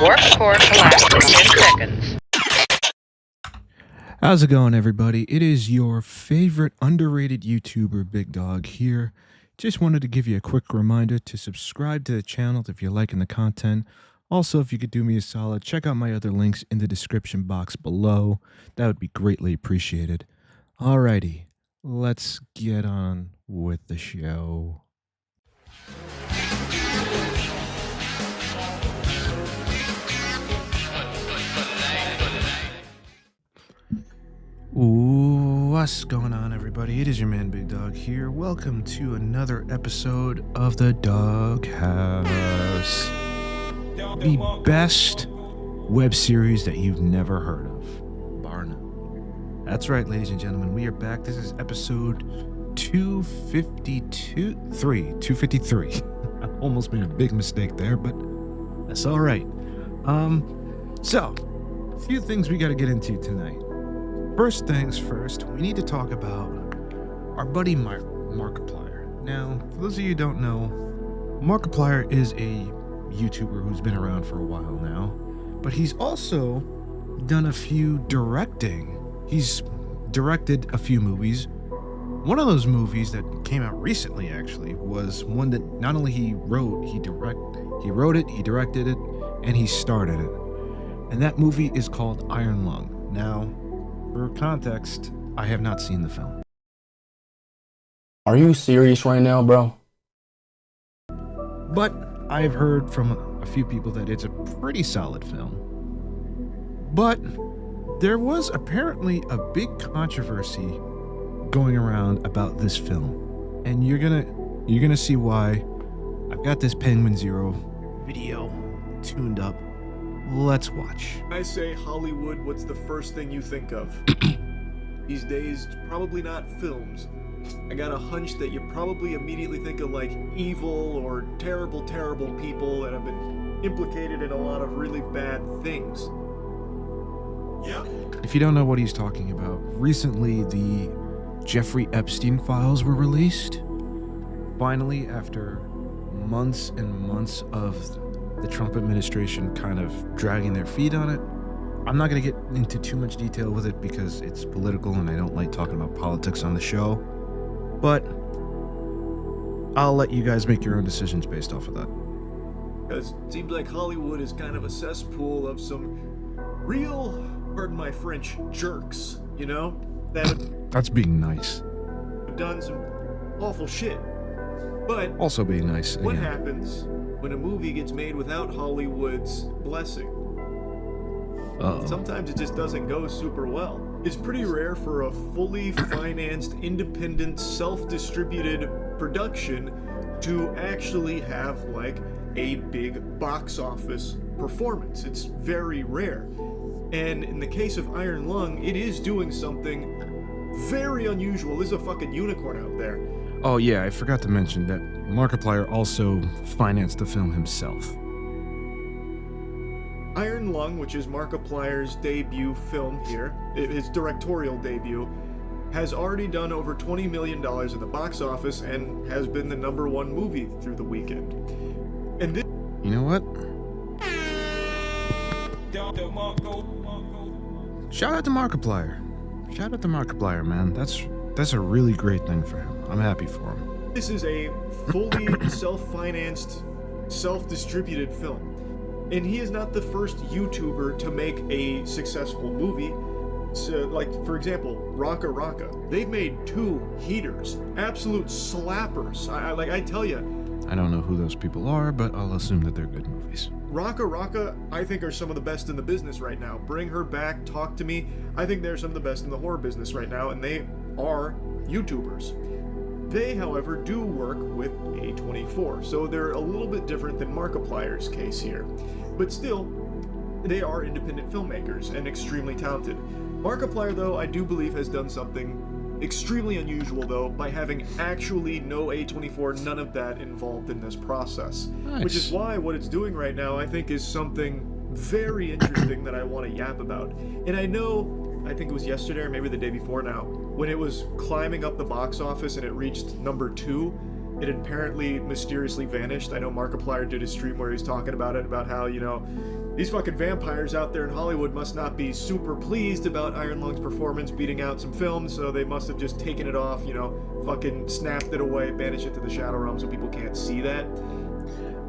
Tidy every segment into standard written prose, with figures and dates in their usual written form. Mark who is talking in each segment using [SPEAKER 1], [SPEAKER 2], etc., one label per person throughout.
[SPEAKER 1] Warp core collapse in 10 seconds.
[SPEAKER 2] How's it going, everybody? It is your favorite underrated YouTuber, Big Dog, here. Just wanted to give you a quick reminder to subscribe to the channel if you're liking the content. Also, if you could do me a solid, check out my other links in the description box below. That would be greatly appreciated. Alrighty, let's get on with the show. What's going on, everybody? It is your man Big Dog here. Welcome to another episode of the Dog House, the best web series that you've never heard of, bar none. That's right, ladies and gentlemen, we are back. This is episode 253. I almost made a big mistake there, but that's all right. So a few things we got to get into tonight. First things first, we need to talk about our buddy Markiplier. Now, for those of you who don't know, Markiplier is a YouTuber who's been around for a while now, but he's also done a few directing. He's directed a few movies. One of those movies that came out recently, actually, was one that not only he wrote it, he directed it, and he starred in it. And that movie is called Iron Lung. Now, for context, I have not seen the film.
[SPEAKER 3] Are you serious right now, bro?
[SPEAKER 2] But I've heard from a few people that it's a pretty solid film. But there was apparently a big controversy going around about this film. And you're gonna see why. I've got this Penguin Zero video tuned up. Let's watch.
[SPEAKER 4] When I say Hollywood, what's the first thing you think of? These days, probably not films. I got a hunch that you probably immediately think of like evil or terrible, terrible people that have been implicated in a lot of really bad things. Yeah.
[SPEAKER 2] If you don't know what he's talking about, recently the Jeffrey Epstein files were released. Finally, after months and months of the Trump administration kind of dragging their feet on it. I'm not going to get into too much detail with it because it's political and I don't like talking about politics on the show. But I'll let you guys make your own decisions based off of that.
[SPEAKER 4] Because it seems like Hollywood is kind of a cesspool of some real, pardon my French, jerks, you know?
[SPEAKER 2] That's being nice.
[SPEAKER 4] Have done some awful shit. But
[SPEAKER 2] also being nice.
[SPEAKER 4] What happens when a movie gets made without Hollywood's blessing? Sometimes it just doesn't go super well. It's pretty rare for a fully financed, independent, self-distributed production to actually have like a big box office performance. It's very rare. And in the case of Iron Lung, it is doing something very unusual. There's a fucking unicorn out there.
[SPEAKER 2] Oh yeah, I forgot to mention that Markiplier also financed the film himself.
[SPEAKER 4] Iron Lung, which is Markiplier's debut film here, his directorial debut, has already done over $20 million in the box office and has been the #1 movie through the weekend. And this...
[SPEAKER 2] You know what? Shout out to Markiplier. Shout out to Markiplier, man. That's a really great thing for him. I'm happy for him.
[SPEAKER 4] This is a fully self-financed, self-distributed film. And he is not the first YouTuber to make a successful movie. So, like, for example, Raka Raka. They've made 2 heaters. Absolute slappers. I tell you.
[SPEAKER 2] I don't know who those people are, but I'll assume that they're good movies.
[SPEAKER 4] Raka Raka, I think, are some of the best in the business right now. Bring Her Back, Talk to Me. I think they're some of the best in the horror business right now, and they are YouTubers. They, however, do work with A24, so they're a little bit different than Markiplier's case here. But still, they are independent filmmakers and extremely talented. Markiplier, though, I do believe has done something extremely unusual, though, by having actually no A24, none of that involved in this process.
[SPEAKER 2] Nice.
[SPEAKER 4] Which is why what it's doing right now, I think, is something very interesting that I want to yap about. And I know, I think it was yesterday or maybe the day before now, when it was climbing up the box office and it reached #2, it had apparently mysteriously vanished. I know Markiplier did a stream where he was talking about it, about how, these fucking vampires out there in Hollywood must not be super pleased about Iron Lung's performance beating out some films, so they must have just taken it off, fucking snapped it away, banished it to the Shadow Realm so people can't see that.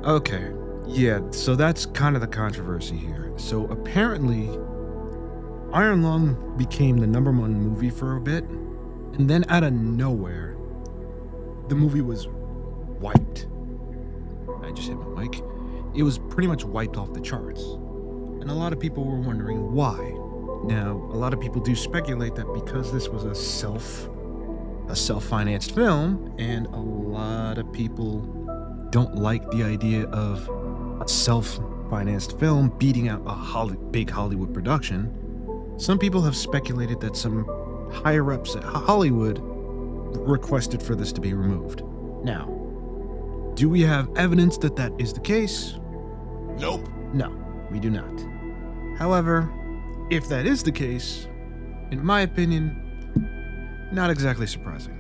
[SPEAKER 2] Okay, yeah, so that's kind of the controversy here. So apparently, Iron Lung became the #1 movie for a bit, and then out of nowhere, the movie was wiped. I just hit my mic. It was pretty much wiped off the charts. And a lot of people were wondering why. Now, a lot of people do speculate that because this was a self-financed film, and a lot of people don't like the idea of a self-financed film beating out a big Hollywood production, some people have speculated that some higher-ups at Hollywood requested for this to be removed. Now, do we have evidence that that is the case?
[SPEAKER 3] Nope.
[SPEAKER 2] No, we do not. However, if that is the case, in my opinion, not exactly surprising.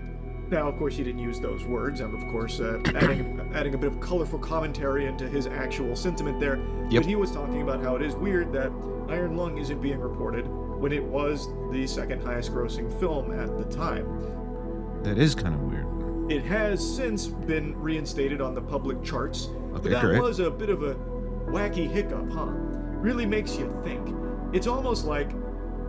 [SPEAKER 4] Now, of course, he didn't use those words. I'm, of course, adding a bit of colorful commentary into his actual sentiment there.
[SPEAKER 2] Yep.
[SPEAKER 4] But he was talking about how it is weird that Iron Lung isn't being reported when it was the second highest grossing film at the time.
[SPEAKER 2] That is kind of weird.
[SPEAKER 4] It has since been reinstated on the public charts, but
[SPEAKER 2] Okay,
[SPEAKER 4] that
[SPEAKER 2] great.
[SPEAKER 4] was a bit of a wacky hiccup, huh? Really makes you think. It's almost like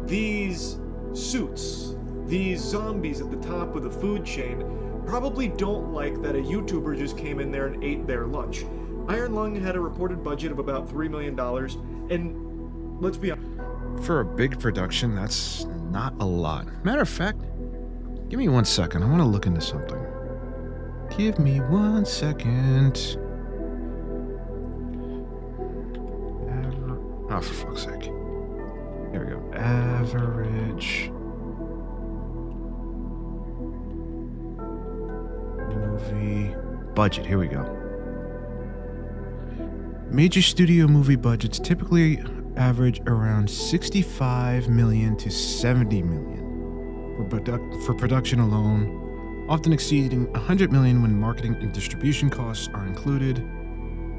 [SPEAKER 4] these suits, these zombies at the top of the food chain, probably don't like that a YouTuber just came in there and ate their lunch. Iron Lung had a reported budget of about $3 million, and let's be honest.
[SPEAKER 2] For a big production, that's not a lot. Matter of fact, give me 1 second. I want to look into something. Give me 1 second. Oh, for fuck's sake. Here we go. Average movie budget. Here we go. Major studio movie budgets typically average around 65 million to 70 million for production alone, often exceeding 100 million when marketing and distribution costs are included.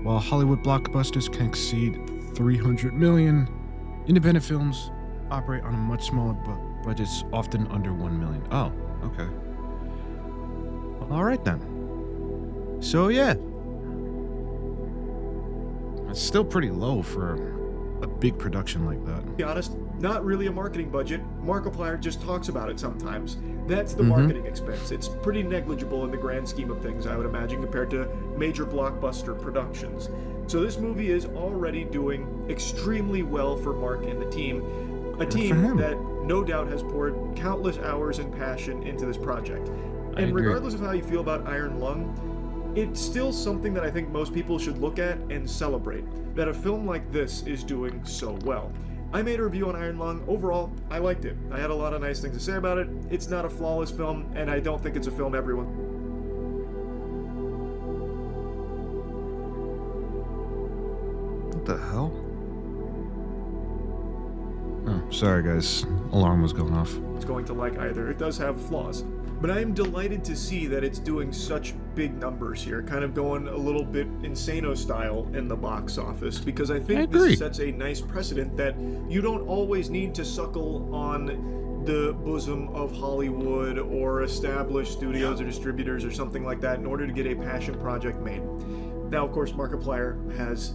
[SPEAKER 2] While Hollywood blockbusters can exceed 300 million, independent films operate on a much smaller budgets, often under 1 million. Oh, okay. All right then. So yeah, it's still pretty low for a big production like that.
[SPEAKER 4] To be honest, not really a marketing budget. Markiplier just talks about it sometimes. That's the marketing expense. It's pretty negligible in the grand scheme of things, I would imagine, compared to major blockbuster productions. So this movie is already doing extremely well for Mark and the team. A team that no doubt has poured countless hours and passion into this project. And regardless of how you feel about Iron Lung, it's still something that I think most people should look at and celebrate, that a film like this is doing so well. I made a review on Iron Lung. Overall, I liked it. I had a lot of nice things to say about it. It's not a flawless film, and I don't think it's a film everyone...
[SPEAKER 2] What the hell? Oh, sorry guys. Alarm was going off.
[SPEAKER 4] It's going to like either. It does have flaws. But I am delighted to see that it's doing such big numbers here, kind of going a little bit Insano style in the box office, because I think this sets a nice precedent that you don't always need to suckle on the bosom of Hollywood or established studios or distributors or something like that in order to get a passion project made. Now, of course, Markiplier has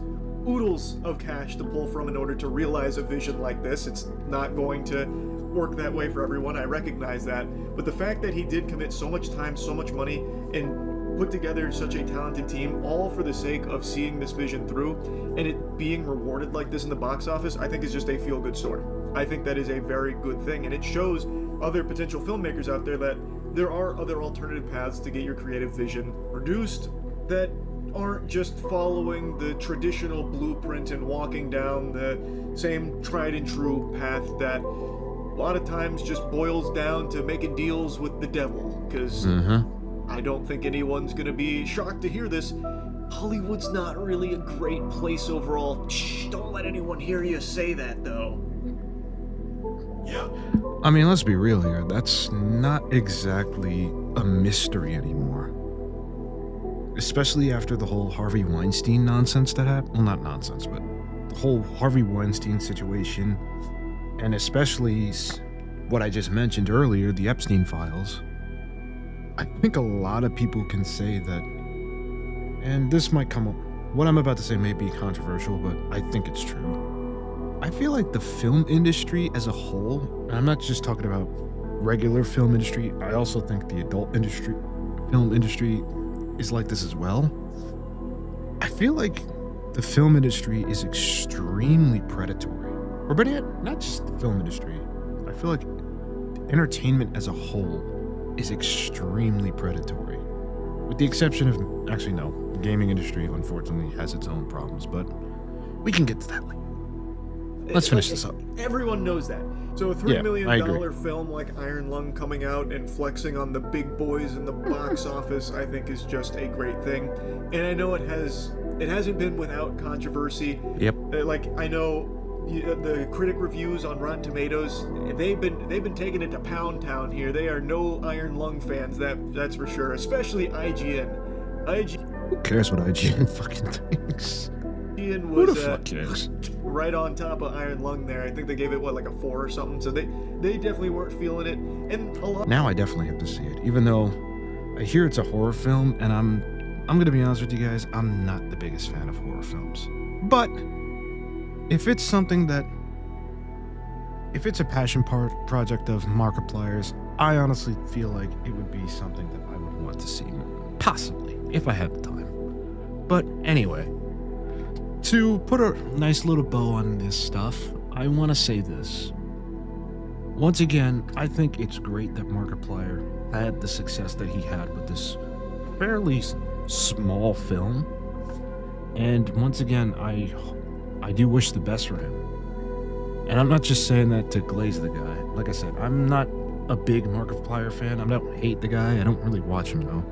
[SPEAKER 4] oodles of cash to pull from in order to realize a vision like this. It's not going to work that way for everyone, I recognize that, but the fact that he did commit so much time, so much money, and put together such a talented team, all for the sake of seeing this vision through, and it being rewarded like this in the box office, I think is just a feel-good story. I think that is a very good thing, and it shows other potential filmmakers out there that there are other alternative paths to get your creative vision produced that aren't just following the traditional blueprint and walking down the same tried and true path that a lot of times just boils down to making deals with the devil, because I don't think anyone's gonna be shocked to hear this. Hollywood's not really a great place overall. Shh, don't let anyone hear you say that, though. Yeah.
[SPEAKER 2] I mean, let's be real here. That's not exactly a mystery anymore. especially after the whole Harvey Weinstein nonsense that happened. Well, not nonsense, but the whole Harvey Weinstein situation, and especially what I just mentioned earlier, the Epstein files. I think a lot of people can say that, and this might come up, what I'm about to say may be controversial, but I think it's true. I feel like the film industry as a whole, and I'm not just talking about regular film industry, I also think the adult industry, film industry is like this as well. I feel like the film industry is extremely predatory. Or better yet, not just the film industry. I feel like entertainment as a whole is extremely predatory. With the exception of, actually no, the gaming industry unfortunately has its own problems, but we can get to that later. Let's finish this up.
[SPEAKER 4] Everyone knows that. So a $3 million film like Iron Lung coming out and flexing on the big boys in the box office, I think is just a great thing. And I know it hasn't been without controversy.
[SPEAKER 2] Yep.
[SPEAKER 4] Like I know the critic reviews on Rotten Tomatoes, they've been taking it to Pound Town here. They are no Iron Lung fans, that's for sure. Especially IGN.
[SPEAKER 2] Who cares what IGN fucking thinks?
[SPEAKER 4] IGN
[SPEAKER 2] Who
[SPEAKER 4] was
[SPEAKER 2] the fuck cares?
[SPEAKER 4] right on top of Iron Lung there. I think they gave it like a 4 or something. So they definitely weren't feeling it. And a lot.
[SPEAKER 2] Now I definitely have to see it, even though I hear it's a horror film, and I'm gonna be honest with you guys, I'm not the biggest fan of horror films. But if it's something that, if it's a passion project of Markiplier's, I honestly feel like it would be something that I would want to see, possibly, if I had the time. But anyway, to put a nice little bow on this stuff, I want to say this. Once again, I think it's great that Markiplier had the success that he had with this fairly small film. And once again, I do wish the best for him. And I'm not just saying that to glaze the guy. Like I said, I'm not a big Markiplier fan. I don't hate the guy. I don't really watch him though.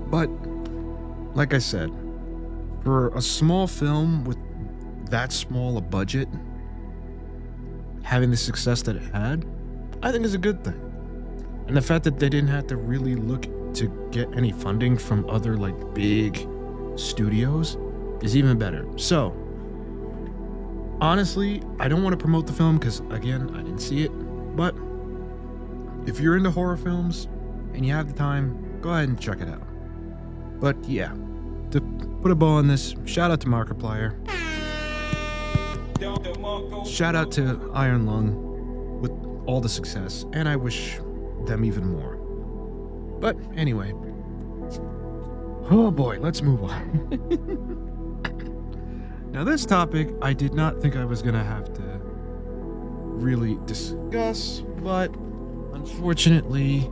[SPEAKER 2] But like I said, for a small film with that small a budget, having the success that it had, I think is a good thing. And the fact that they didn't have to really look to get any funding from other like big studios is even better. So honestly, I don't want to promote the film because again, I didn't see it, but if you're into horror films and you have the time, go ahead and check it out. But yeah, to put a bow on this, shout out to Markiplier. Shout out to Iron Lung with all the success, and I wish them even more. But anyway, oh boy, let's move on. Now this topic, I did not think I was gonna have to really discuss, but unfortunately,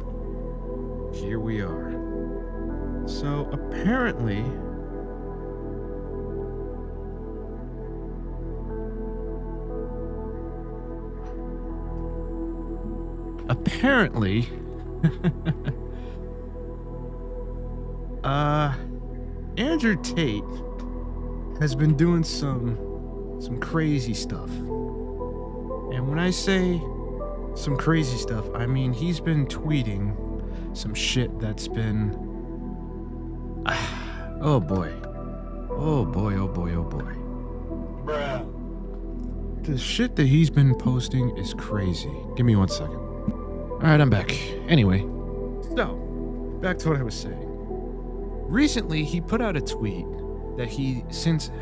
[SPEAKER 2] here we are. So apparently, Andrew Tate has been doing some crazy stuff. And when I say some crazy stuff, I mean he's been tweeting some shit that's been oh boy. Oh boy, oh boy, oh boy. Bruh. The shit that he's been posting is crazy. Give me 1 second. Alright, I'm back. Anyway, so, back to what I was saying. Recently, he put out a tweet that he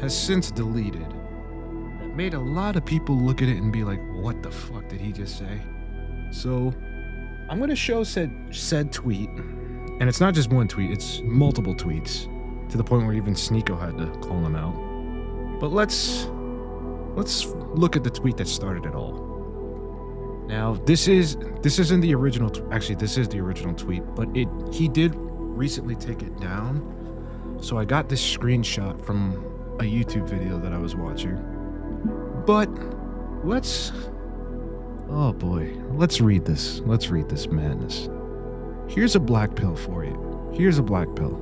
[SPEAKER 2] has since deleted that made a lot of people look at it and be like, what the fuck did he just say? So, I'm going to show said tweet, and it's not just one tweet, it's multiple tweets, to the point where even Sneako had to call him out. But let's look at the tweet that started it all. Now, this isn't the original, actually this is the original tweet, but he did recently take it down. So I got this screenshot from a YouTube video that I was watching. But oh boy, let's read this. Let's read this madness. Here's a black pill for you. Here's a black pill.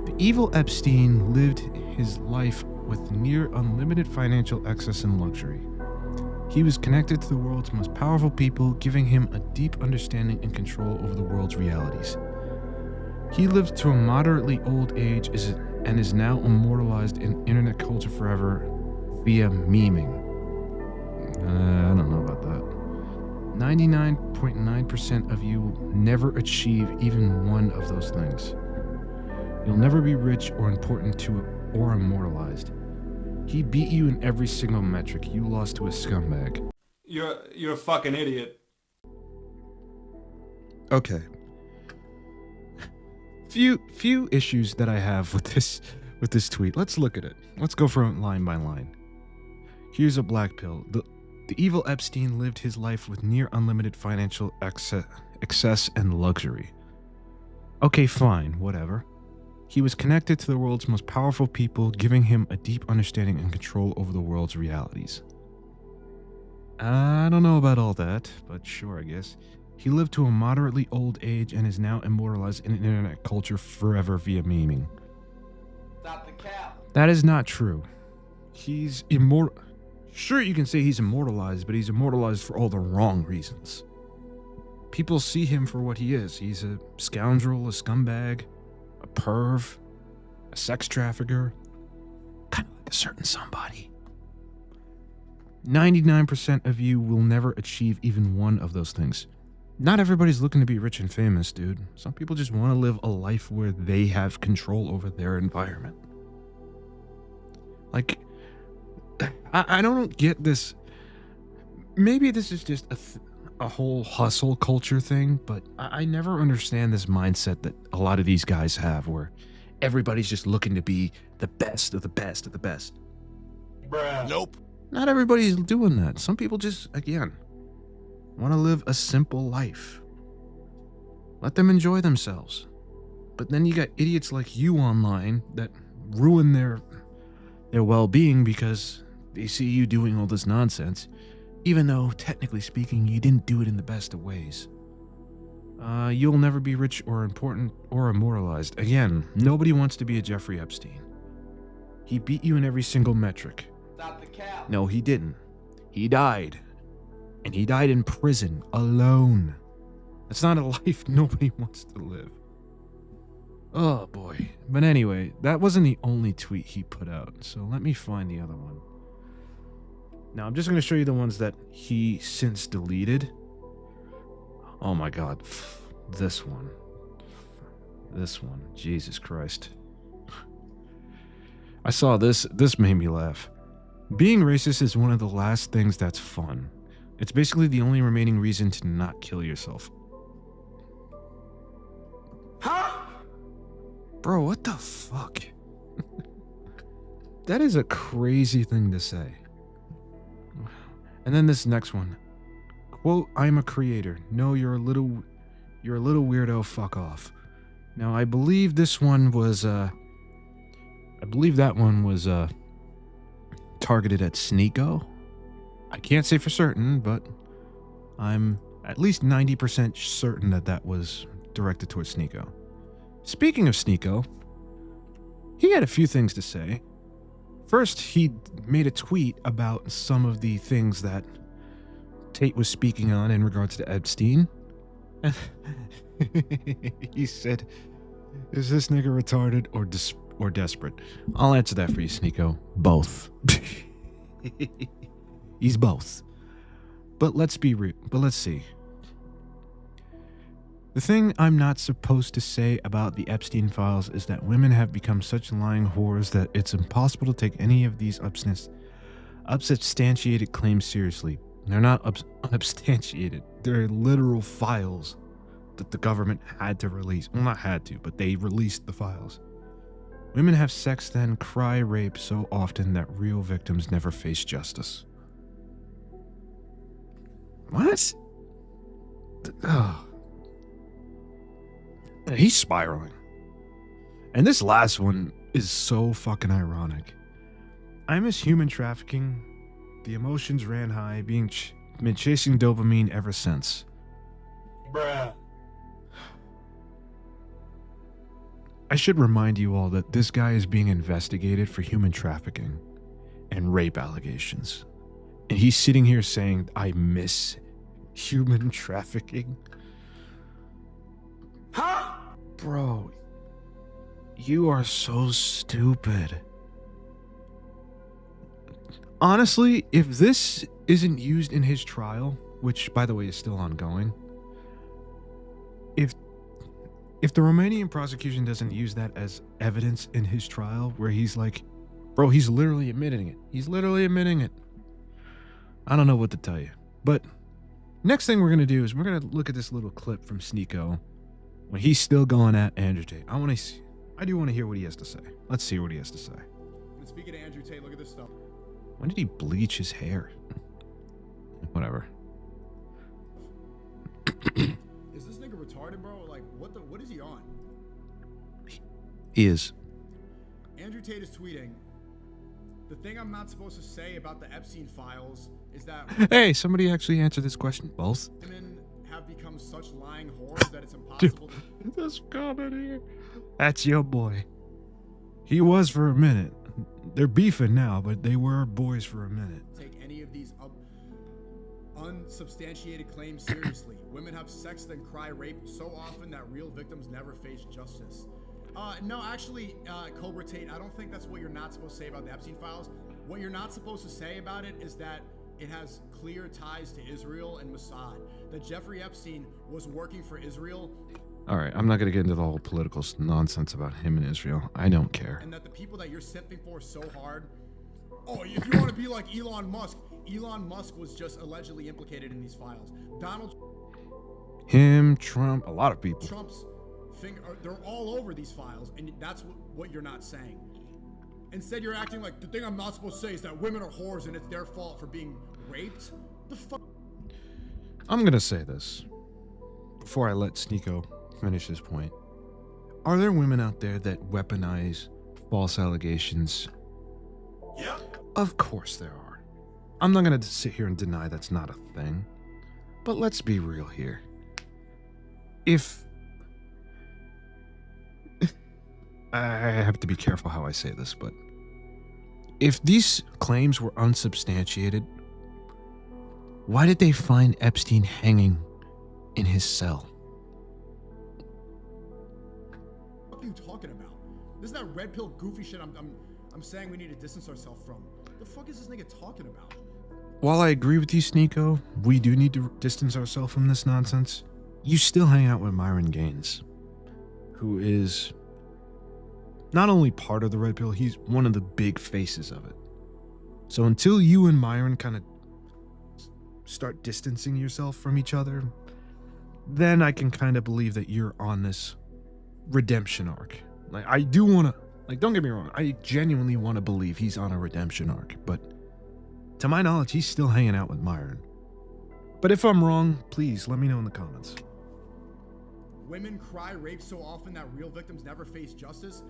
[SPEAKER 2] The evil Epstein lived his life with near unlimited financial excess and luxury. He was connected to the world's most powerful people, giving him a deep understanding and control over the world's realities. He lived to a moderately old age and is now immortalized in internet culture forever via memeing. I don't know about that. 99.9% of you will never achieve even one of those things. You'll never be rich or important to or immortalized. He beat you in every single metric. You lost to a scumbag.
[SPEAKER 5] You're a fucking idiot.
[SPEAKER 2] Okay. Few issues that I have with this tweet. Let's look at it. Let's go from line by line. Here's a black pill. The evil Epstein lived his life with near unlimited financial excess and luxury. Okay, fine, whatever. He was connected to the world's most powerful people, giving him a deep understanding and control over the world's realities. I don't know about all that, but sure, I guess. He lived to a moderately old age and is now immortalized in internet culture forever via memeing.
[SPEAKER 5] Stop the cap.
[SPEAKER 2] That is not true. He's immortal. Sure, you can say he's immortalized, but he's immortalized for all the wrong reasons. People see him for what he is. He's a scoundrel, a scumbag, a perv, a sex trafficker, kind of like a certain somebody. 99% of you will never achieve even one of those things. Not everybody's looking to be rich and famous, dude. Some people just want to live a life where they have control over their environment. Like, I don't get this. Maybe this is just a whole hustle culture thing, but I never understand this mindset that a lot of these guys have where everybody's just looking to be the best of the best of the best.
[SPEAKER 5] Bruh.
[SPEAKER 3] Nope.
[SPEAKER 2] Not everybody's doing that. Some people just, again, want to live a simple life. Let them enjoy themselves. But then you got idiots like you online that ruin their well-being because they see you doing all this nonsense, even though, technically speaking, you didn't do it in the best of ways. You'll never be rich or important or immortalized. Again, nobody wants to be a Jeffrey Epstein. He beat you in every single metric.
[SPEAKER 5] Stop the cap.
[SPEAKER 2] No, he didn't. He died. And he died in prison, alone. That's not a life nobody wants to live. Oh boy. But anyway, that wasn't the only tweet he put out, so let me find the other one. Now, I'm just going to show you the ones that he since deleted. Oh my god. This one. This one. Jesus Christ. I saw this. This made me laugh. Being racist is one of the last things that's fun. It's basically the only remaining reason to not kill yourself.
[SPEAKER 5] Huh?
[SPEAKER 2] Bro, what the fuck? That is a crazy thing to say. And then this next one. Quote, I'm a creator. No, you're a little weirdo, fuck off. Now, I believe this one was, I believe that one was, targeted at Sneako. I can't say for certain, but I'm at least 90% certain that that was directed towards Sneako. Speaking of Sneako, he had a few things to say. First, he made a tweet about some of the things that Tate was speaking on in regards to Epstein. And he said, is this nigga retarded or desperate? I'll answer that for you, Sneako. Both. He's both. But let's be real. But let's see. The thing I'm not supposed to say about the Epstein files is that women have become such lying whores that it's impossible to take any of these unsubstantiated claims seriously. They're not unsubstantiated. They're literal files that the government had to release. Well, not had to, but they released the files. Women have sex then cry rape so often that real victims never face justice. What? Oh. He's spiraling. And this last one is so fucking ironic. I miss human trafficking. The emotions ran high, been chasing dopamine ever since.
[SPEAKER 5] Bruh.
[SPEAKER 2] I should remind you all that this guy is being investigated for human trafficking and rape allegations. And he's sitting here saying, I miss human trafficking.
[SPEAKER 5] Huh?
[SPEAKER 2] Bro, you are so stupid. Honestly, if this isn't used in his trial, which by the way is still ongoing, if the Romanian prosecution doesn't use that as evidence in his trial, where he's like, bro, he's literally admitting it. He's literally admitting it. I don't know what to tell you. But next thing we're going to do is we're going to look at this little clip from Sneako when he's still going at Andrew Tate. I do want to hear what he has to say. Let's see what he has to say.
[SPEAKER 6] And speaking of Andrew Tate, look at this stuff.
[SPEAKER 2] When did he bleach his hair? Whatever.
[SPEAKER 6] Is this nigga retarded, bro? Like, what is he on?
[SPEAKER 2] He is.
[SPEAKER 6] Andrew Tate is tweeting, the thing I'm not supposed to say about the Epstein files is that
[SPEAKER 2] Hey, somebody actually answered this question. Both?
[SPEAKER 6] women have become such lying whores that it's impossible to
[SPEAKER 2] This comment here. That's your boy. He was for a minute. They're beefing now, but they were boys for a minute.
[SPEAKER 6] take any of these unsubstantiated claims seriously. Women have sex then cry rape so often that real victims never face justice. No, actually, Cobra Tate, I don't think that's what you're not supposed to say about the Epstein files. What you're not supposed to say about it is that it has clear ties to Israel and Mossad. That Jeffrey Epstein was working for Israel.
[SPEAKER 2] All right, I'm not going to get into the whole political nonsense about him and Israel. I don't care.
[SPEAKER 6] And that the people that you're simping for so hard. Oh, if you want to be like Elon Musk was just allegedly implicated in these files. Donald
[SPEAKER 2] Him, Trump, a lot of people.
[SPEAKER 6] Trump's finger, they're all over these files, and that's what you're not saying. Instead, you're acting like the thing I'm not supposed to say is that women are whores and it's their fault for being raped. The fuck?
[SPEAKER 2] I'm going to say this before I let Sneako finish his point. Are there women out there that weaponize false allegations?
[SPEAKER 5] Yep.
[SPEAKER 2] Of course there are. I'm not going to sit here and deny that's not a thing. But let's be real here. If I have to be careful how I say this, but if these claims were unsubstantiated, why did they find Epstein hanging in his cell?
[SPEAKER 6] What are you talking about? This is that red pill goofy shit I'm saying we need to distance ourselves from. The fuck is this nigga talking about?
[SPEAKER 2] While I agree with you, Sneako, we do need to distance ourselves from this nonsense. You still hang out with Myron Gaines, who is not only part of the Red Pill, he's one of the big faces of it. So until you and Myron kind of start distancing yourself from each other, then I can kind of believe that you're on this redemption arc. Like, I do want to, like, don't get me wrong, I genuinely want to believe he's on a redemption arc, but to my knowledge, he's still hanging out with Myron. But if I'm wrong, please let me know in the comments.
[SPEAKER 6] Women cry rape so often that real victims never face justice.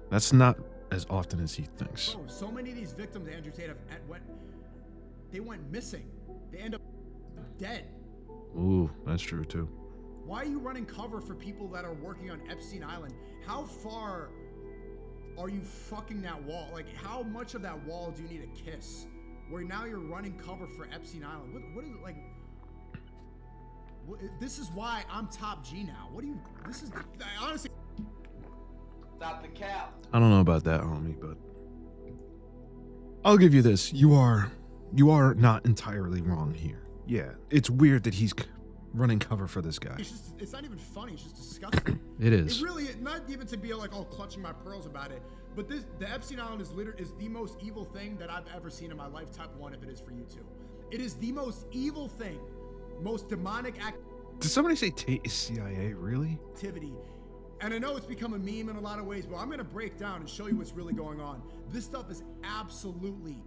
[SPEAKER 2] That's not as often as he thinks.
[SPEAKER 6] Bro, so many of these victims, Andrew Tate, went missing. They end up dead.
[SPEAKER 2] Ooh, that's true too.
[SPEAKER 6] Why are you running cover for people that are working on Epstein Island? How far are you fucking that wall? Like, how much of that wall do you need to kiss? Where now you're running cover for Epstein Island. What is it like? This is why I'm top G now. What do you? This is honestly.
[SPEAKER 5] Stop the cap.
[SPEAKER 2] I don't know about that, homie, but I'll give you this. You are not entirely wrong here. Yeah, it's weird that he's running cover for this guy.
[SPEAKER 6] It's not even funny. It's just disgusting.
[SPEAKER 2] It is.
[SPEAKER 6] It really, not even to be like, oh, clutching my pearls about it. But the Epstein Island is the most evil thing that I've ever seen in my life. Type 1 if it is for you too. It is the most evil thing, most demonic
[SPEAKER 2] Did somebody say Tate is CIA? Really?
[SPEAKER 6] activity. And I know it's become a meme in a lot of ways, but I'm gonna break down and show you what's really going on. This stuff is absolutely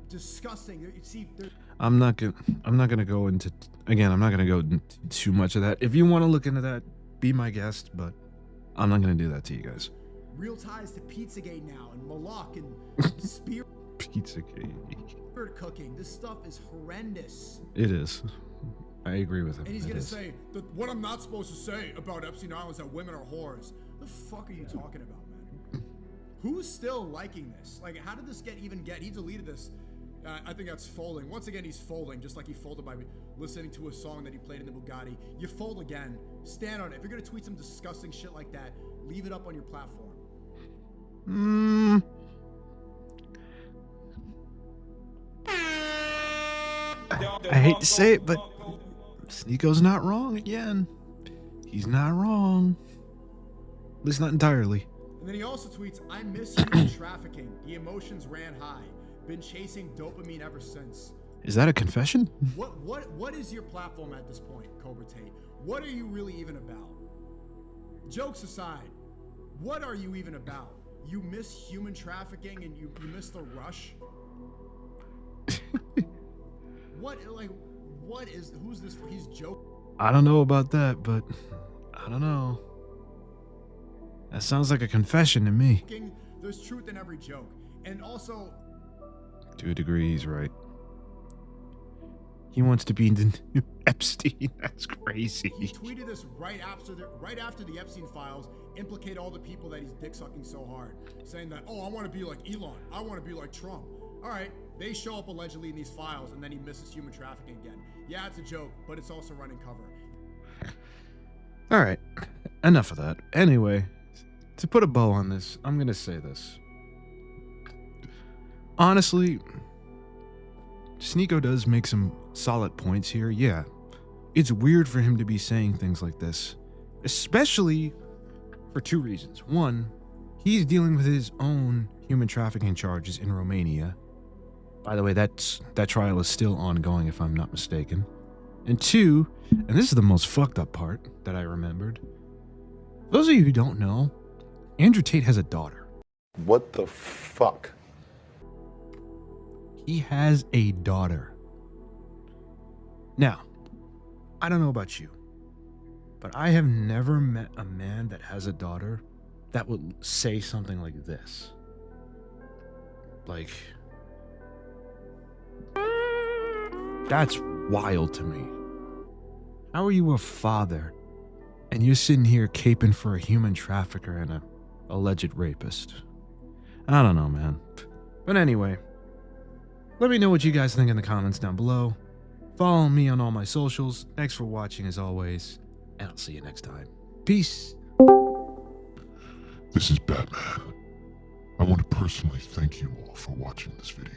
[SPEAKER 6] disgusting. You see,
[SPEAKER 2] I'm not gonna go into too much of that. If you want to look into that, be my guest, but I'm not gonna do that to you guys.
[SPEAKER 6] real ties to Pizzagate now and Malak and Spirit
[SPEAKER 2] Pizzagate.
[SPEAKER 6] cooking. This stuff is horrendous.
[SPEAKER 2] It is. I agree with him.
[SPEAKER 6] And he's
[SPEAKER 2] It
[SPEAKER 6] gonna
[SPEAKER 2] is.
[SPEAKER 6] say that what I'm not supposed to say about Epstein Island is that women are whores. The fuck are you talking about, man? Who's still liking this? Like, how did this get? He deleted this. I think that's folding. Once again, he's folding, just like he folded by listening to a song that he played in the Bugatti. You fold again. Stand on it. If you're gonna tweet some disgusting shit like that, leave it up on your platform.
[SPEAKER 2] I hate to say it, but Sneako's not wrong again. He's not wrong. At least not entirely.
[SPEAKER 6] And then he also tweets, I miss human trafficking. The emotions ran high. Been chasing dopamine ever since.
[SPEAKER 2] Is that a confession?
[SPEAKER 6] What is your platform at this point, Cobra Tate? What are you really even about? Jokes aside, what are you even about? You miss human trafficking and you miss the rush? Who's this for? He's joking.
[SPEAKER 2] I don't know about that, but I don't know. That sounds like a confession to me.
[SPEAKER 6] There's truth in every joke. And also,
[SPEAKER 2] to a degree, he's right. He wants to be the new Epstein. That's crazy.
[SPEAKER 6] He tweeted this right after the Epstein files implicate all the people that he's dick sucking so hard, saying that, oh, I want to be like Elon. I want to be like Trump. All right, they show up allegedly in these files, and then he misses human trafficking again. Yeah, it's a joke, but it's also running cover.
[SPEAKER 2] All right, enough of that. Anyway, to put a bow on this, I'm going to say this. Honestly, Sneako does make some solid points here. Yeah, it's weird for him to be saying things like this, especially for two reasons. One, he's dealing with his own human trafficking charges in Romania. By the way, that trial is still ongoing, if I'm not mistaken. And two, and this is the most fucked up part that I remembered. Those of you who don't know, Andrew Tate has a daughter.
[SPEAKER 7] What the fuck?
[SPEAKER 2] He has a daughter. Now, I don't know about you, but I have never met a man that has a daughter that would say something like this. Like, that's wild to me. How are you a father and you're sitting here caping for a human trafficker and a alleged rapist? I don't know, man. But anyway, let me know what you guys think in the comments down below. Follow me on all my socials. Thanks for watching as always, and I'll see you next time. Peace.
[SPEAKER 8] This is Batman. I want to personally thank you all for watching this video.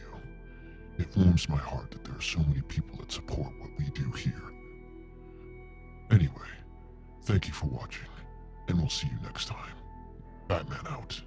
[SPEAKER 8] It warms my heart that there are so many people that support what we do here. Anyway, thank you for watching, and we'll see you next time. Batman out.